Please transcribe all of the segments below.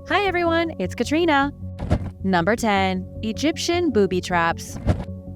Hi everyone, it's Katrina. Number 10. Egyptian booby traps.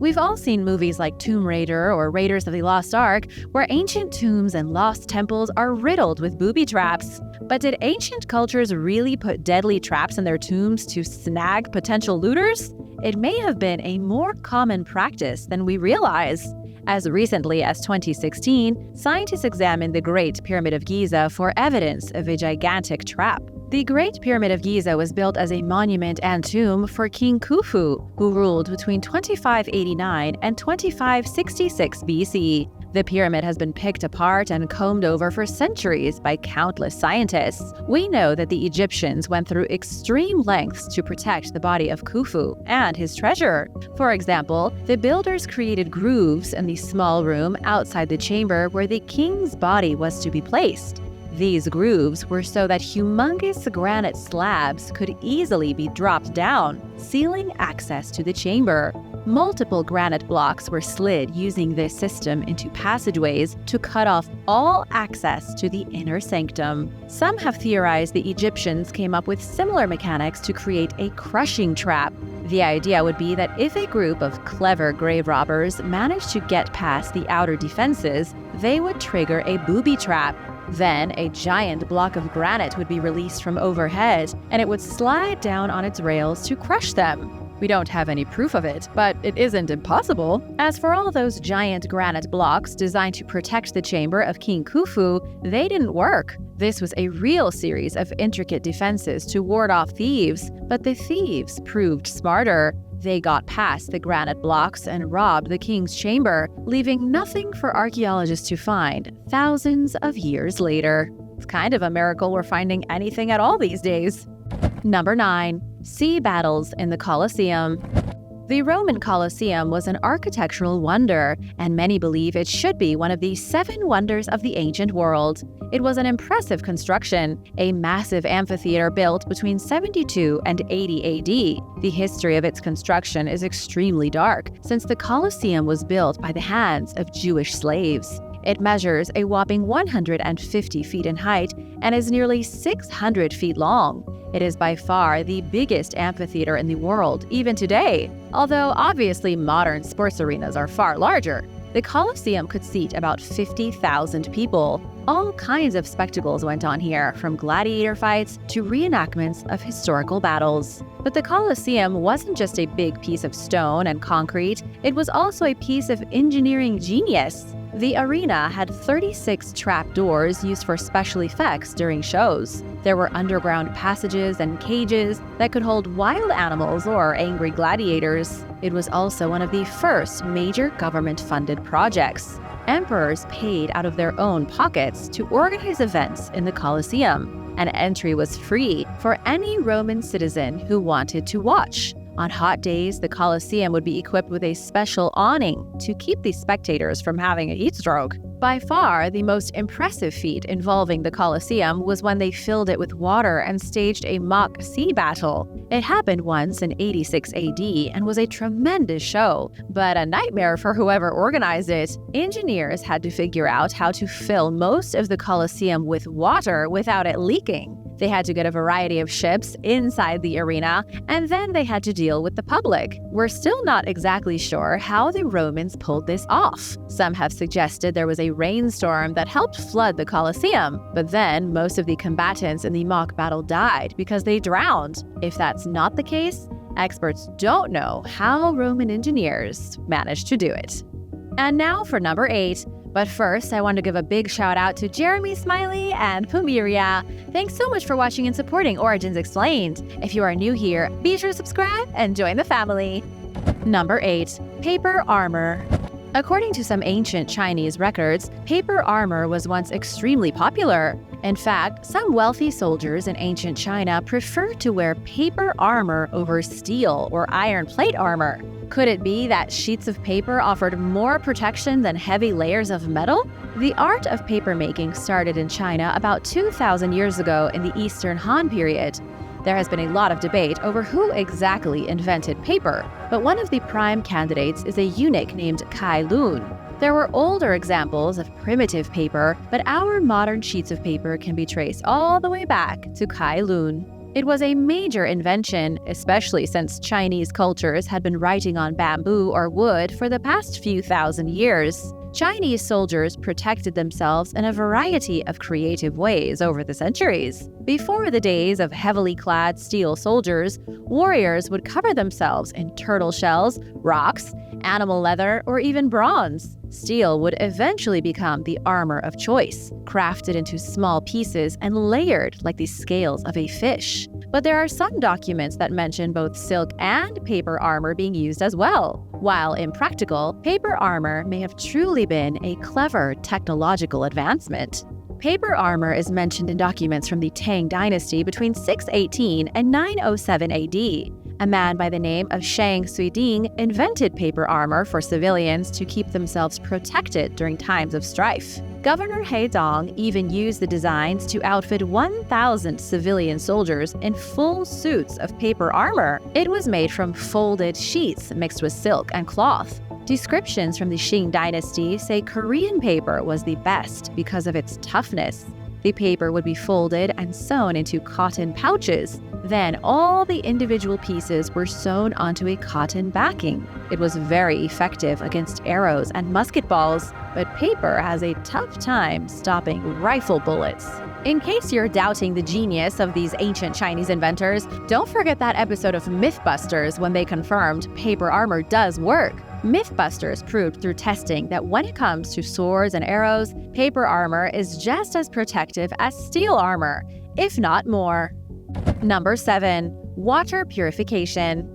We've all seen movies like Tomb Raider or Raiders of the Lost Ark, where ancient tombs and lost temples are riddled with booby traps. But did ancient cultures really put deadly traps in their tombs to snag potential looters? It may have been a more common practice than we realize. As recently as 2016, scientists examined the Great Pyramid of Giza for evidence of a gigantic trap. The Great Pyramid of Giza was built as a monument and tomb for King Khufu, who ruled between 2589 and 2566 BC. The pyramid has been picked apart and combed over for centuries by countless scientists. We know that the Egyptians went through extreme lengths to protect the body of Khufu and his treasure. For example, the builders created grooves in the small room outside the chamber where the king's body was to be placed. These grooves were so that humongous granite slabs could easily be dropped down, sealing access to the chamber. Multiple granite blocks were slid using this system into passageways to cut off all access to the inner sanctum. Some have theorized the Egyptians came up with similar mechanics to create a crushing trap. The idea would be that if a group of clever grave robbers managed to get past the outer defenses, they would trigger a booby trap. Then, a giant block of granite would be released from overhead, and it would slide down on its rails to crush them. We don't have any proof of it, but it isn't impossible. As for all those giant granite blocks designed to protect the chamber of King Khufu, they didn't work. This was a real series of intricate defenses to ward off thieves, but the thieves proved smarter. They got past the granite blocks and robbed the king's chamber, leaving nothing for archaeologists to find thousands of years later. It's kind of a miracle we're finding anything at all these days. Number 9. Sea battles in the Colosseum. The Roman Colosseum was an architectural wonder, and many believe it should be one of the 7 wonders of the ancient world. It was an impressive construction, a massive amphitheater built between 72 and 80 AD. The history of its construction is extremely dark, since the Colosseum was built by the hands of Jewish slaves. It measures a whopping 150 feet in height and is nearly 600 feet long. It is by far the biggest amphitheater in the world, even today, although obviously modern sports arenas are far larger. The Colosseum could seat about 50,000 people. All kinds of spectacles went on here, from gladiator fights to reenactments of historical battles. But the Colosseum wasn't just a big piece of stone and concrete, it was also a piece of engineering genius. The arena had 36 trapdoors used for special effects during shows. There were underground passages and cages that could hold wild animals or angry gladiators. It was also one of the first major government-funded projects. Emperors paid out of their own pockets to organize events in the Colosseum, and entry was free for any Roman citizen who wanted to watch. On hot days, the Colosseum would be equipped with a special awning to keep the spectators from having a heat stroke. By far, the most impressive feat involving the Colosseum was when they filled it with water and staged a mock sea battle. It happened once in 86 AD and was a tremendous show, but a nightmare for whoever organized it. Engineers had to figure out how to fill most of the Colosseum with water without it leaking. They had to get a variety of ships inside the arena, and then they had to deal with the public. We're still not exactly sure how the Romans pulled this off. Some have suggested there was a rainstorm that helped flood the Colosseum, but then most of the combatants in the mock battle died because they drowned. If that's not the case, experts don't know how Roman engineers managed to do it. And now for number 8. But first, I want to give a big shout out to Jeremy Smiley and Pumiria. Thanks so much for watching and supporting Origins Explained. If you are new here, be sure to subscribe and join the family. Number 8. Paper armor. According to some ancient Chinese records, paper armor was once extremely popular. In fact, some wealthy soldiers in ancient China preferred to wear paper armor over steel or iron plate armor. Could it be that sheets of paper offered more protection than heavy layers of metal? The art of papermaking started in China about 2,000 years ago in the Eastern Han period. There has been a lot of debate over who exactly invented paper, but one of the prime candidates is a eunuch named Kai Lun. There were older examples of primitive paper, but our modern sheets of paper can be traced all the way back to Kai Lun. It was a major invention, especially since Chinese cultures had been writing on bamboo or wood for the past few thousand years. Chinese soldiers protected themselves in a variety of creative ways over the centuries. Before the days of heavily clad steel soldiers, warriors would cover themselves in turtle shells, rocks, animal leather, or even bronze. Steel would eventually become the armor of choice, crafted into small pieces and layered like the scales of a fish. But there are some documents that mention both silk and paper armor being used as well. While impractical, paper armor may have truly been a clever technological advancement. Paper armor is mentioned in documents from the Tang Dynasty between 618 and 907 AD. A man by the name of Shang Suiding invented paper armor for civilians to keep themselves protected during times of strife. Governor Heidong even used the designs to outfit 1,000 civilian soldiers in full suits of paper armor. It was made from folded sheets mixed with silk and cloth. Descriptions from the Qing dynasty say Korean paper was the best because of its toughness. The paper would be folded and sewn into cotton pouches. Then all the individual pieces were sewn onto a cotton backing. It was very effective against arrows and musket balls, but paper has a tough time stopping rifle bullets. In case you're doubting the genius of these ancient Chinese inventors, don't forget that episode of Mythbusters when they confirmed paper armor does work. Mythbusters proved through testing that when it comes to swords and arrows, paper armor is just as protective as steel armor, if not more. Number 7. Water purification.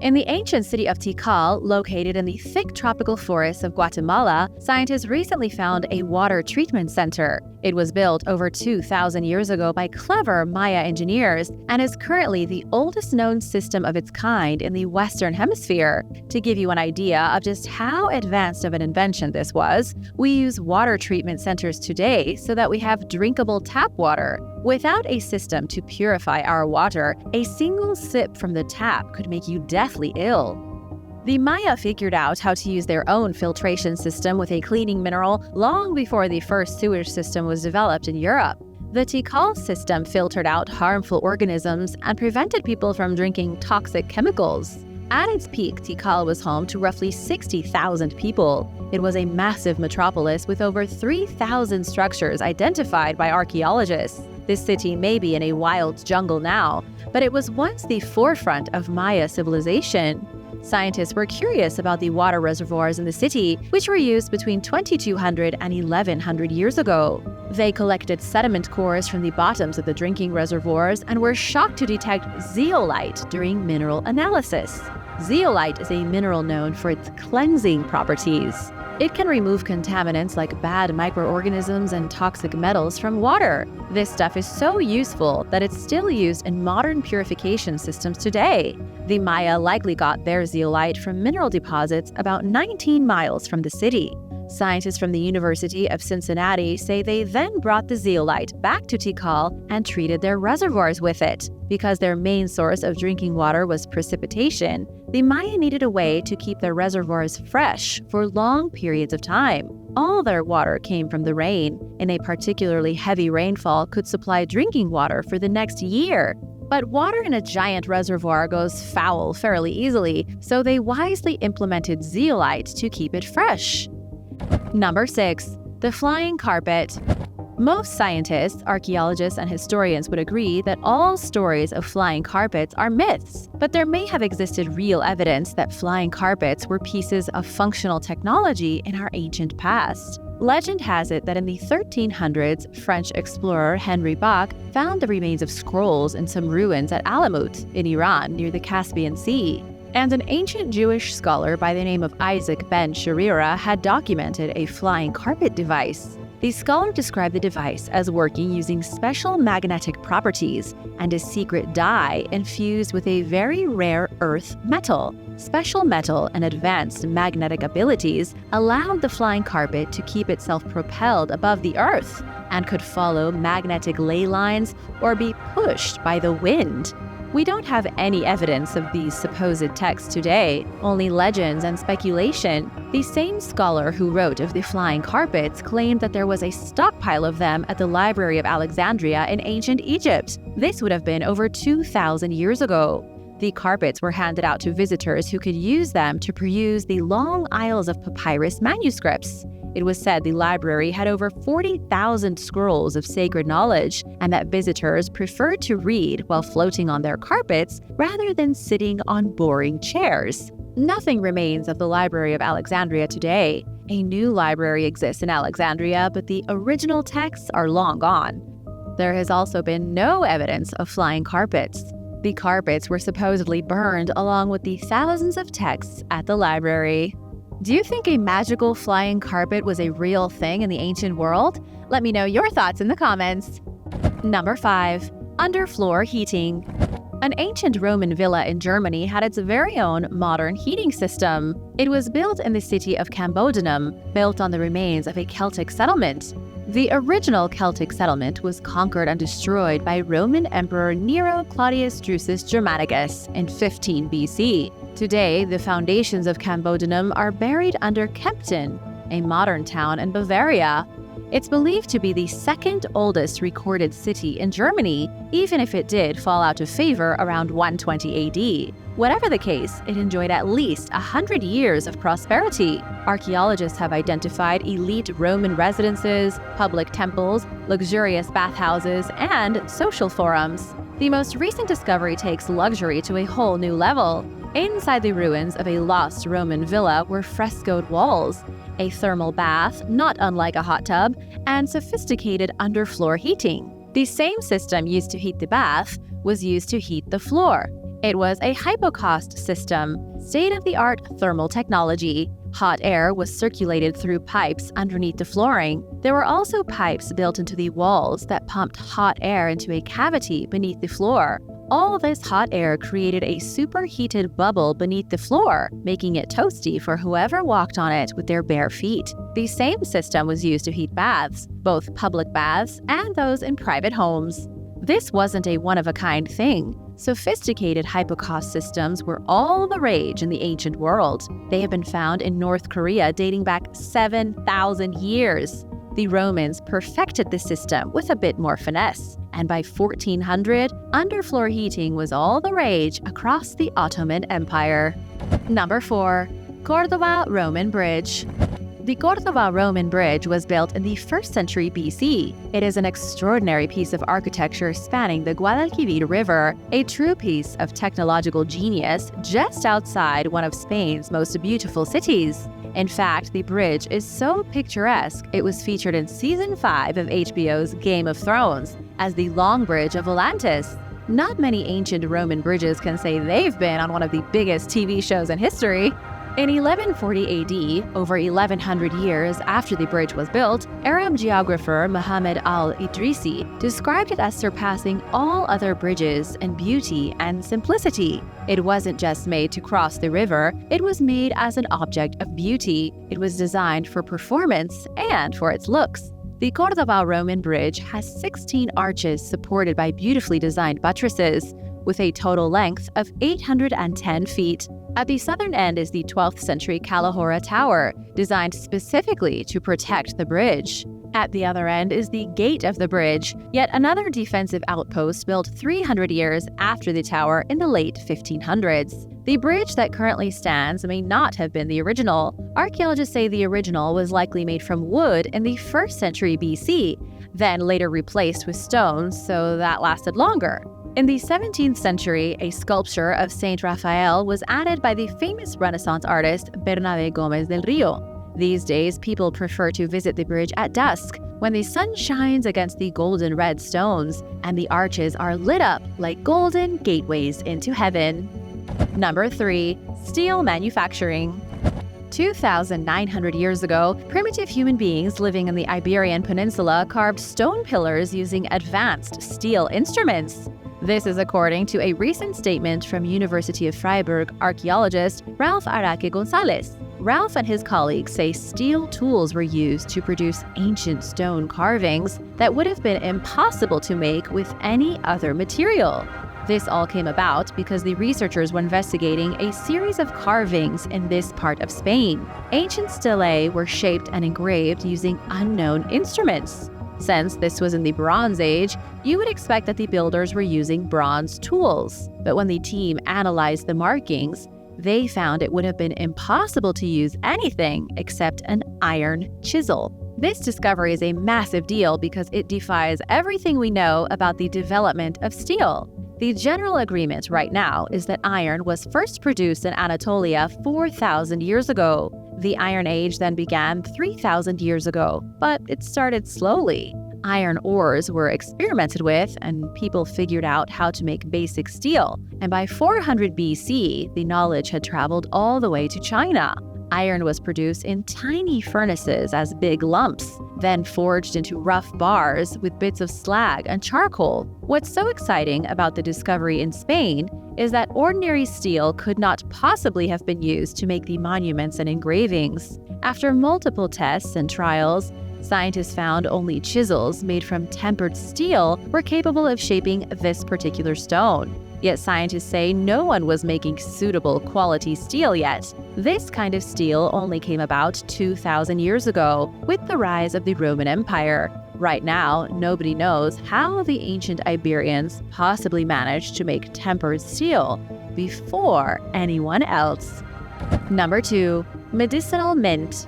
In the ancient city of Tikal, located in the thick tropical forests of Guatemala, scientists recently found a water treatment center. It was built over 2,000 years ago by clever Maya engineers and is currently the oldest known system of its kind in the Western Hemisphere. To give you an idea of just how advanced of an invention this was, we use water treatment centers today so that we have drinkable tap water. Without a system to purify our water, a single sip from the tap could make you deathly ill. The Maya figured out how to use their own filtration system with a cleaning mineral long before the first sewage system was developed in Europe. The Tikal system filtered out harmful organisms and prevented people from drinking toxic chemicals. At its peak, Tikal was home to roughly 60,000 people. It was a massive metropolis with over 3,000 structures identified by archaeologists. This city may be in a wild jungle now, but it was once the forefront of Maya civilization. Scientists were curious about the water reservoirs in the city, which were used between 2,200 and 1,100 years ago. They collected sediment cores from the bottoms of the drinking reservoirs and were shocked to detect zeolite during mineral analysis. Zeolite is a mineral known for its cleansing properties. It can remove contaminants like bad microorganisms and toxic metals from water. This stuff is so useful that it's still used in modern purification systems today. The Maya likely got their zeolite from mineral deposits about 19 miles from the city. Scientists from the University of Cincinnati say they then brought the zeolite back to Tikal and treated their reservoirs with it. Because their main source of drinking water was precipitation, the Maya needed a way to keep their reservoirs fresh for long periods of time. All their water came from the rain, and a particularly heavy rainfall could supply drinking water for the next year. But water in a giant reservoir goes foul fairly easily, so they wisely implemented zeolite to keep it fresh. Number 6. The flying carpet. Most scientists, archaeologists, and historians would agree that all stories of flying carpets are myths, but there may have existed real evidence that flying carpets were pieces of functional technology in our ancient past. Legend has it that in the 1300s, French explorer Henry Bach found the remains of scrolls in some ruins at Alamut in Iran near the Caspian Sea. And an ancient Jewish scholar by the name of Isaac ben Sharira had documented a flying carpet device. The scholar described the device as working using special magnetic properties and a secret dye infused with a very rare earth metal. Special metal and advanced magnetic abilities allowed the flying carpet to keep itself propelled above the earth. and could follow magnetic ley lines or be pushed by the wind. We don't have any evidence of these supposed texts today, only legends and speculation. The same scholar who wrote of the flying carpets claimed that there was a stockpile of them at the Library of Alexandria in ancient Egypt. This would have been over 2,000 years ago. The carpets were handed out to visitors who could use them to peruse the long aisles of papyrus manuscripts. It was said the library had over 40,000 scrolls of sacred knowledge, and that visitors preferred to read while floating on their carpets rather than sitting on boring chairs. Nothing remains of the Library of Alexandria today. A new library exists in Alexandria, but the original texts are long gone. There has also been no evidence of flying carpets. The carpets were supposedly burned along with the thousands of texts at the library. Do you think a magical flying carpet was a real thing in the ancient world? Let me know your thoughts in the comments. Number 5. Underfloor heating. An ancient Roman villa in Germany had its very own modern heating system. It was built in the city of Cambodunum, built on the remains of a Celtic settlement. The original Celtic settlement was conquered and destroyed by Roman Emperor Nero Claudius Drusus Germanicus in 15 BC. Today, the foundations of Cambodunum are buried under Kempten, a modern town in Bavaria. It's believed to be the second oldest recorded city in Germany, even if it did fall out of favor around 120 AD. Whatever the case, it enjoyed at least 100 years of prosperity. Archaeologists have identified elite Roman residences, public temples, luxurious bathhouses, and social forums. The most recent discovery takes luxury to a whole new level. Inside the ruins of a lost Roman villa were frescoed walls, a thermal bath, not unlike a hot tub, and sophisticated underfloor heating. The same system used to heat the bath was used to heat the floor. It was a hypocaust system, state-of-the-art thermal technology. Hot air was circulated through pipes underneath the flooring. There were also pipes built into the walls that pumped hot air into a cavity beneath the floor. All this hot air created a superheated bubble beneath the floor, making it toasty for whoever walked on it with their bare feet. The same system was used to heat baths, both public baths and those in private homes. This wasn't a one-of-a-kind thing. Sophisticated hypocaust systems were all the rage in the ancient world. They have been found in North Korea dating back 7,000 years. The Romans perfected the system with a bit more finesse, and by 1400, underfloor heating was all the rage across the Ottoman Empire. Number 4. Cordoba Roman Bridge. The Cordoba Roman Bridge was built in the 1st century BC. It is an extraordinary piece of architecture spanning the Guadalquivir River, a true piece of technological genius just outside one of Spain's most beautiful cities. In fact, the bridge is so picturesque, it was featured in Season 5 of HBO's Game of Thrones as the Long Bridge of Atlantis. Not many ancient Roman bridges can say they've been on one of the biggest TV shows in history. In 1140 AD, over 1,100 years after the bridge was built, Arab geographer Muhammad al-Idrisi described it as surpassing all other bridges in beauty and simplicity. It wasn't just made to cross the river, it was made as an object of beauty. It was designed for performance and for its looks. The Cordoba Roman Bridge has 16 arches supported by beautifully designed buttresses, with a total length of 810 feet. At the southern end is the 12th century Calahorra Tower, designed specifically to protect the bridge. At the other end is the Gate of the Bridge, yet another defensive outpost built 300 years after the tower in the late 1500s. The bridge that currently stands may not have been the original. Archaeologists say the original was likely made from wood in the 1st century BC, then later replaced with stone, so that lasted longer. In the 17th century, a sculpture of Saint Raphael was added by the famous Renaissance artist Bernabé Gómez del Río. These days, people prefer to visit the bridge at dusk, when the sun shines against the golden red stones, and the arches are lit up like golden gateways into heaven. Number 3. Steel manufacturing. 2,900 years ago, primitive human beings living in the Iberian Peninsula carved stone pillars using advanced steel instruments. This is according to a recent statement from University of Freiburg archaeologist Ralph Araque Gonzalez. Ralph and his colleagues say steel tools were used to produce ancient stone carvings that would have been impossible to make with any other material. This all came about because the researchers were investigating a series of carvings in this part of Spain. Ancient stelae were shaped and engraved using unknown instruments. Since this was in the Bronze Age, you would expect that the builders were using bronze tools. But when the team analyzed the markings, they found it would have been impossible to use anything except an iron chisel. This discovery is a massive deal because it defies everything we know about the development of steel. The general agreement right now is that iron was first produced in Anatolia 4,000 years ago. The Iron Age then began 3,000 years ago, but it started slowly. Iron ores were experimented with, and people figured out how to make basic steel. And by 400 BC, the knowledge had traveled all the way to China. Iron was produced in tiny furnaces as big lumps, then forged into rough bars with bits of slag and charcoal. What's so exciting about the discovery in Spain is that ordinary steel could not possibly have been used to make the monuments and engravings. After multiple tests and trials, scientists found only chisels made from tempered steel were capable of shaping this particular stone. Yet scientists say no one was making suitable quality steel yet. This kind of steel only came about 2,000 years ago with the rise of the Roman Empire. Right now, nobody knows how the ancient Iberians possibly managed to make tempered steel before anyone else. Number 2. Medicinal mint.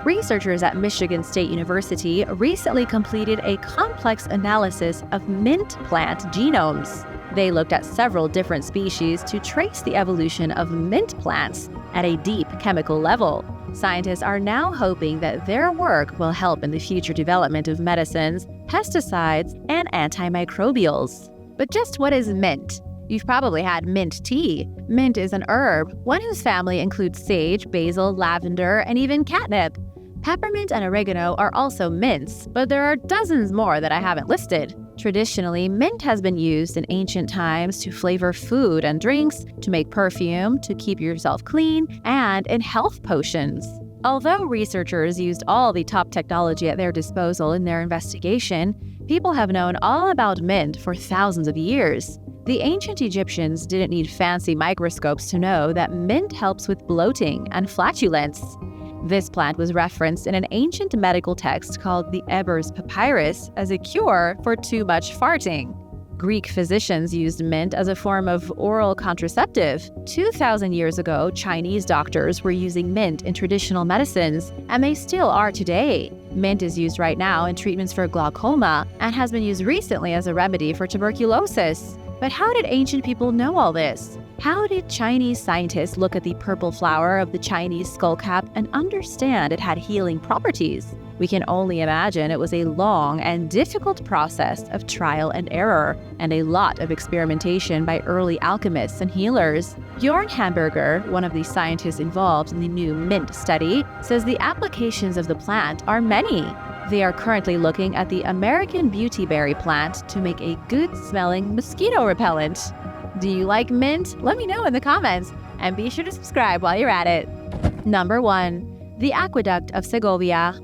Researchers at Michigan State University recently completed a complex analysis of mint plant genomes. They looked at several different species to trace the evolution of mint plants at a deep chemical level. Scientists are now hoping that their work will help in the future development of medicines, pesticides, and antimicrobials. But just what is mint? You've probably had mint tea. Mint is an herb, one whose family includes sage, basil, lavender, and even catnip. Peppermint and oregano are also mints, but there are dozens more that I haven't listed. Traditionally, mint has been used in ancient times to flavor food and drinks, to make perfume, to keep yourself clean, and in health potions. Although researchers used all the top technology at their disposal in their investigation, people have known all about mint for thousands of years. The ancient Egyptians didn't need fancy microscopes to know that mint helps with bloating and flatulence. This plant was referenced in an ancient medical text called the Ebers Papyrus as a cure for too much farting. Greek physicians used mint as a form of oral contraceptive. 2,000 years ago, Chinese doctors were using mint in traditional medicines, and they still are today. Mint is used right now in treatments for glaucoma and has been used recently as a remedy for tuberculosis. But how did ancient people know all this? How did Chinese scientists look at the purple flower of the Chinese skullcap and understand it had healing properties? We can only imagine it was a long and difficult process of trial and error, and a lot of experimentation by early alchemists and healers. Bjorn Hamburger, one of the scientists involved in the new mint study, says the applications of the plant are many. They are currently looking at the American beautyberry plant to make a good-smelling mosquito repellent. Do you like mint? Let me know in the comments, and be sure to subscribe while you're at it. Number 1. The Aqueduct of Segovia.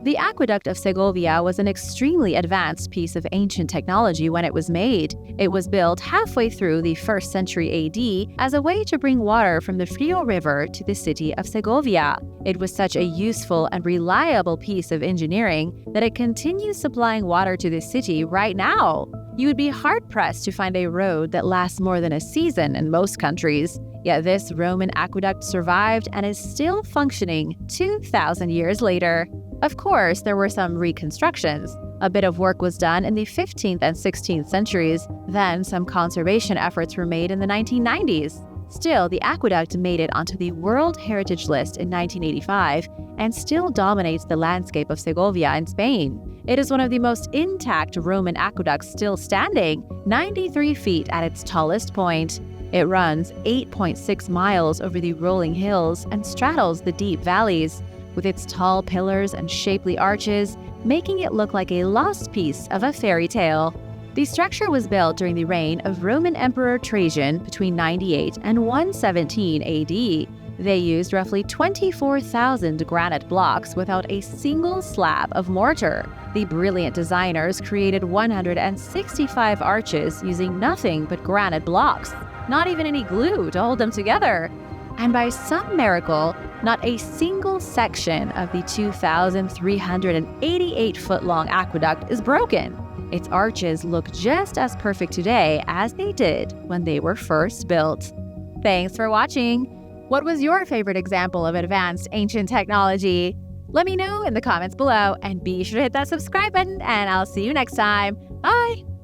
The Aqueduct of Segovia was an extremely advanced piece of ancient technology when it was made. It was built halfway through the 1st century AD as a way to bring water from the Frio River to the city of Segovia. It was such a useful and reliable piece of engineering that it continues supplying water to the city right now. You would be hard-pressed to find a road that lasts more than a season in most countries. Yet this Roman aqueduct survived and is still functioning 2,000 years later. Of course, there were some reconstructions. A bit of work was done in the 15th and 16th centuries. Then some conservation efforts were made in the 1990s. Still, the aqueduct made it onto the World Heritage List in 1985 and still dominates the landscape of Segovia in Spain. It is one of the most intact Roman aqueducts still standing, 93 feet at its tallest point. It runs 8.6 miles over the rolling hills and straddles the deep valleys, with its tall pillars and shapely arches, making it look like a lost piece of a fairy tale. The structure was built during the reign of Roman Emperor Trajan between 98 and 117 AD. They used roughly 24,000 granite blocks without a single slab of mortar. The brilliant designers created 165 arches using nothing but granite blocks, not even any glue to hold them together. And by some miracle, not a single section of the 2,388-foot-long aqueduct is broken. Its arches look just as perfect today as they did when they were first built. Thanks for watching! What was your favorite example of advanced ancient technology? Let me know in the comments below, and be sure to hit that subscribe button, and I'll see you next time. Bye!